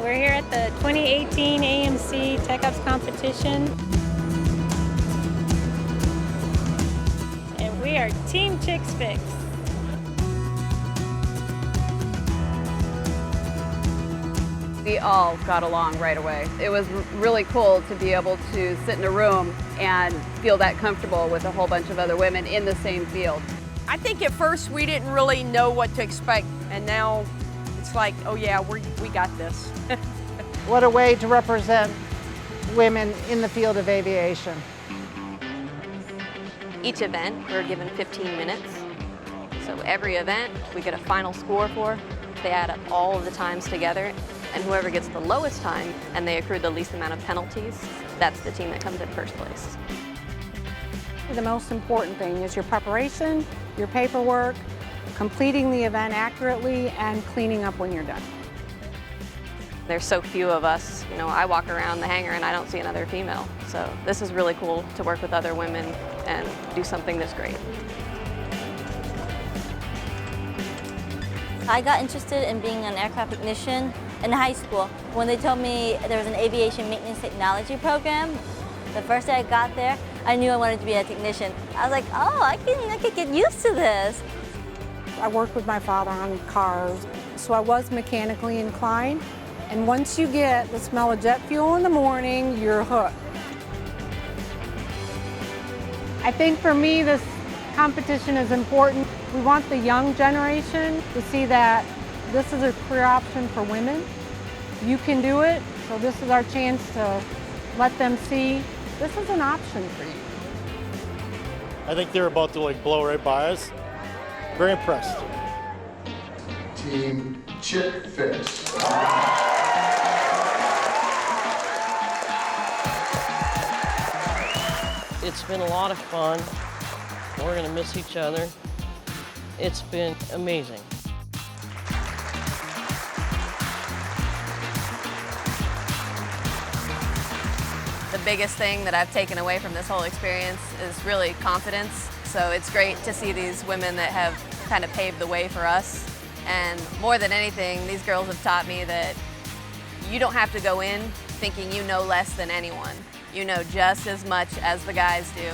We're here at the 2018 AMC Tech Ops Competition. And we are Team Chix Fix. We all got along right away. It was really cool to be able to sit in a room and feel that comfortable with a whole bunch of other women in the same field. I think at first we didn't really know what to expect, and now it's like, oh yeah, we got this. What a way to represent women in the field of aviation. Each event, we're given 15 minutes. So every event, we get a final score for. They add up all of the times together, and whoever gets the lowest time and they accrue the least amount of penalties, that's the team that comes in first place. The most important thing is your preparation, your paperwork, completing the event accurately, and cleaning up when you're done. There's so few of us. You know, I walk around the hangar and I don't see another female. So this is really cool to work with other women and do something this great. I got interested in being an aircraft technician in high school. When they told me there was an aviation maintenance technology program, the first day I got there, I knew I wanted to be a technician. I was like, oh, I could get used to this. I worked with my father on cars, so I was mechanically inclined. And once you get the smell of jet fuel in the morning, you're hooked. I think for me, this competition is important. We want the young generation to see that this is a career option for women. You can do it, so this is our chance to let them see this is an option for you. I think they're about to blow right by us. Very impressed. Team Chix Fix. It's been a lot of fun. We're gonna miss each other. It's been amazing. The biggest thing that I've taken away from this whole experience is really confidence. So it's great to see these women that have kind of paved the way for us. And more than anything, these girls have taught me that you don't have to go in thinking you know less than anyone. You know just as much as the guys do.